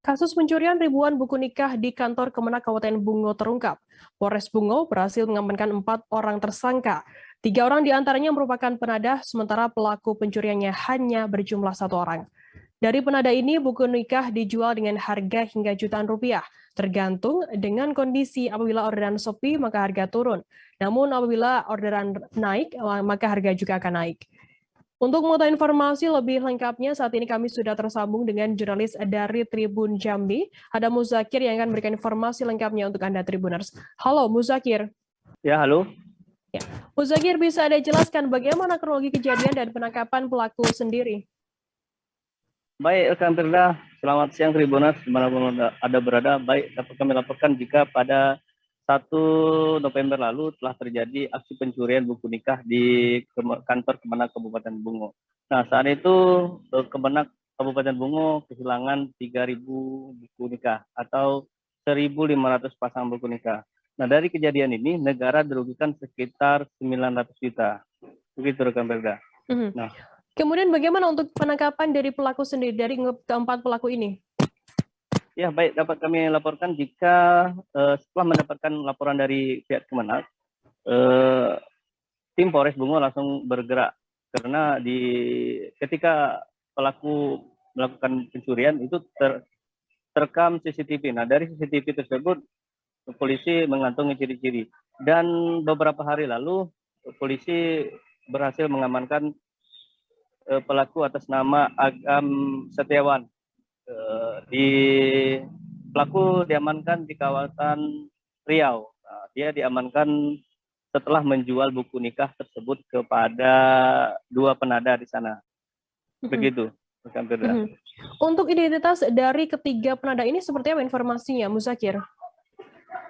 Kasus pencurian ribuan buku nikah di kantor Kemenak Kabupaten Bungo terungkap. Polres Bungo berhasil mengamankan 4 orang tersangka. 3 orang diantaranya merupakan penadah, sementara pelaku pencuriannya hanya berjumlah 1 orang. Dari penadah ini, buku nikah dijual dengan harga hingga jutaan rupiah. Tergantung dengan kondisi, apabila orderan sepi maka harga turun. Namun apabila orderan naik, maka harga juga akan naik. Untuk mengetahui informasi lebih lengkapnya, saat ini kami sudah tersambung dengan jurnalis dari Tribun Jambi. Ada Muzakir yang akan memberikan informasi lengkapnya untuk Anda Tribuners. Halo Muzakir. Ya, halo. Ya. Muzakir, bisa Anda jelaskan bagaimana kronologi kejadian dan penangkapan pelaku sendiri? Baik, rekan Firda, selamat siang Tribuners, dimanapun Anda berada. Baik, dapat kami laporkan jika pada 1 November lalu telah terjadi aksi pencurian buku nikah di kantor Kemenak Kabupaten Bungo. Nah, saat itu Kemenak Kabupaten Bungo kehilangan 3.000 buku nikah atau 1.500 pasang buku nikah. Nah, dari kejadian ini negara dirugikan sekitar 900 juta. Begitu rekan Firda. Nah, kemudian bagaimana untuk penangkapan dari pelaku sendiri, dari keempat pelaku ini? Ya, baik, dapat kami laporkan jika setelah mendapatkan laporan dari pihak Kemenak, tim Polres Bungo langsung bergerak karena ketika pelaku melakukan pencurian itu terekam CCTV. Nah, dari CCTV tersebut polisi mengantongi ciri-ciri dan beberapa hari lalu polisi berhasil mengamankan pelaku atas nama Agam Setiawan. Pelaku diamankan di kawasan Riau. Nah, dia diamankan setelah menjual buku nikah tersebut kepada 2 penadah di sana. Begitu, rekan Firda. Untuk identitas dari ketiga penadah ini seperti apa informasinya, Muzakir?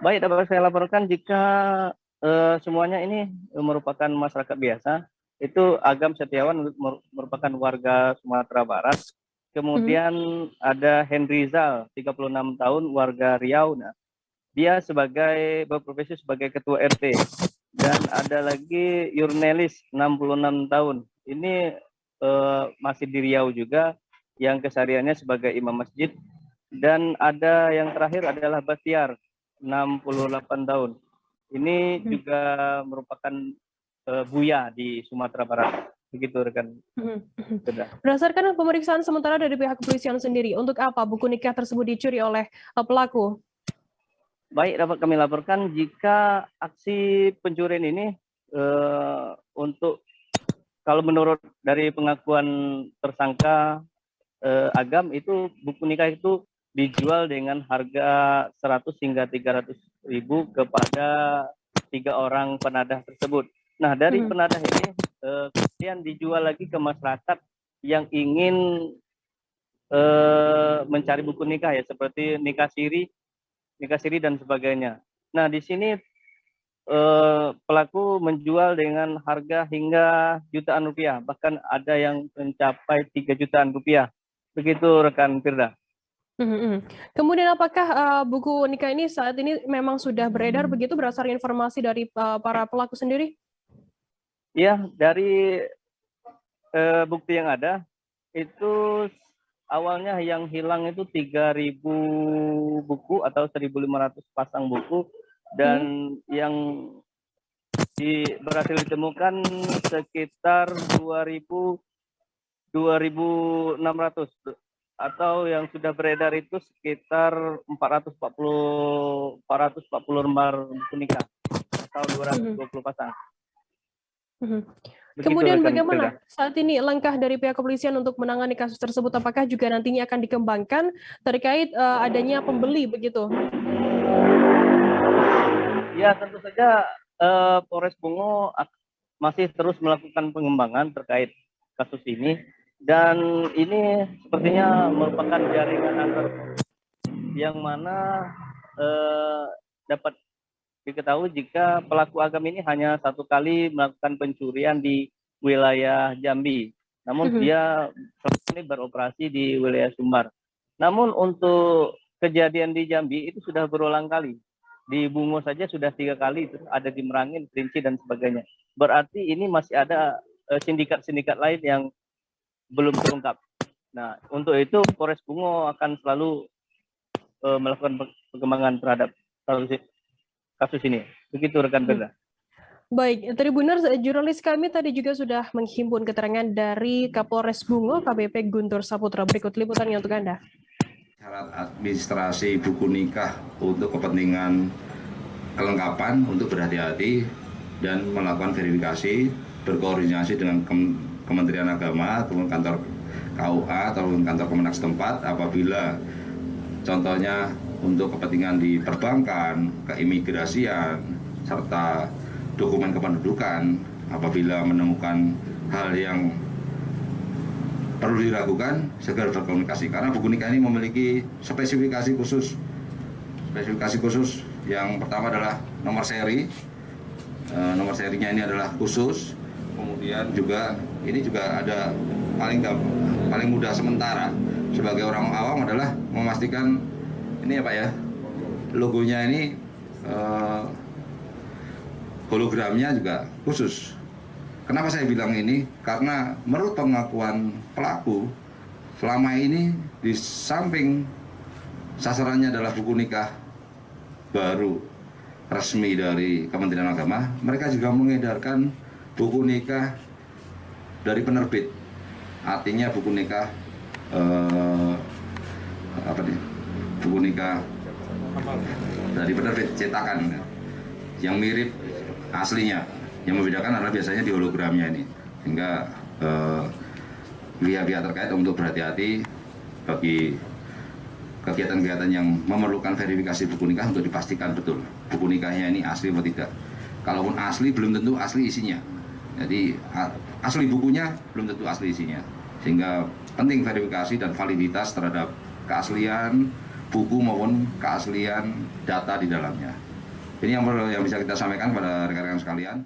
Baik, dapat saya laporkan jika semuanya ini merupakan masyarakat biasa. Itu Agam Setiawan merupakan warga Sumatera Barat. Kemudian ada Henrizal, 36 tahun, warga Riau. Nah, dia berprofesi sebagai ketua RT. Dan ada lagi Yurnelis, 66 tahun. Ini masih di Riau juga, yang kesehariannya sebagai imam masjid. Dan ada yang terakhir adalah Batiar, 68 tahun. Ini juga merupakan buya di Sumatera Barat. Begitu rekan. Berdasarkan pemeriksaan sementara dari pihak kepolisian sendiri, untuk apa buku nikah tersebut dicuri oleh pelaku? Baik, dapat kami laporkan jika aksi pencurian ini kalau menurut dari pengakuan tersangka Agam, itu buku nikah itu dijual dengan harga 100 hingga 300 ribu kepada 3 orang penadah tersebut. Nah, dari penadah ini kemudian dijual lagi ke masyarakat yang ingin mencari buku nikah, ya, seperti nikah siri dan sebagainya. Nah, di sini pelaku menjual dengan harga hingga jutaan rupiah, bahkan ada yang mencapai 3 jutaan rupiah. Begitu rekan Firda. Kemudian apakah buku nikah ini saat ini memang sudah beredar begitu berdasarkan informasi dari para pelaku sendiri? Ya, dari bukti yang ada itu awalnya yang hilang itu 3.000 buku atau 1.500 pasang buku, dan yang berhasil ditemukan sekitar 2.600, atau yang sudah beredar itu sekitar 440 lembar buku nikah atau 220 pasang. Kemudian bagaimana saat ini langkah dari pihak kepolisian untuk menangani kasus tersebut? Apakah juga nantinya akan dikembangkan terkait adanya pembeli begitu? Ya, tentu saja Polres Bungo masih terus melakukan pengembangan terkait kasus ini, dan ini sepertinya merupakan jaringan antar yang mana dapat diketahui jika pelaku Agam ini hanya 1 kali melakukan pencurian di wilayah Jambi, namun dia ini beroperasi di wilayah Sumbar. Namun untuk kejadian di Jambi itu sudah berulang kali. Di Bungo saja sudah 3 kali, terus ada di Merangin, Kerinci dan sebagainya. Berarti ini masih ada sindikat-sindikat lain yang belum terungkap. Nah, untuk itu Polres Bungo akan selalu melakukan pengembangan terhadap kasus ini. Begitu rekan Firda. Baik, Tribuners, jurnalis kami tadi juga sudah menghimpun keterangan dari Kapolres Bungo, KBP Guntur Saputra. Berikut liputannya untuk Anda. Syarat administrasi buku nikah untuk kepentingan kelengkapan untuk berhati-hati dan melakukan verifikasi, berkoordinasi dengan Kementerian Agama atau kantor KUA atau kantor Kemenak setempat apabila contohnya untuk kepentingan di perbankan, keimigrasian, serta dokumen kependudukan apabila menemukan hal yang perlu diragukan segera berkomunikasi karena buku nikah ini memiliki spesifikasi khusus yang pertama adalah nomor nomor serinya ini adalah khusus, kemudian juga ini juga ada paling mudah sementara sebagai orang awam adalah memastikan ini ya Pak ya, logonya ini hologramnya juga khusus. Kenapa saya bilang ini? Karena menurut pengakuan pelaku, selama ini di samping sasarannya adalah buku nikah baru resmi dari Kementerian Agama, mereka juga mengedarkan buku nikah dari penerbit. Artinya buku nikah buku nikah dari penerbit cetakan yang mirip aslinya. Yang membedakan adalah biasanya di hologramnya ini, sehingga pihak-pihak terkait untuk berhati-hati bagi kegiatan-kegiatan yang memerlukan verifikasi buku nikah untuk dipastikan betul buku nikahnya ini asli atau tidak. Kalaupun asli belum tentu asli isinya. Jadi asli bukunya belum tentu asli isinya, sehingga penting verifikasi dan validitas terhadap keaslian buku maupun keaslian data di dalamnya. Ini yang bisa kita sampaikan pada rekan-rekan sekalian.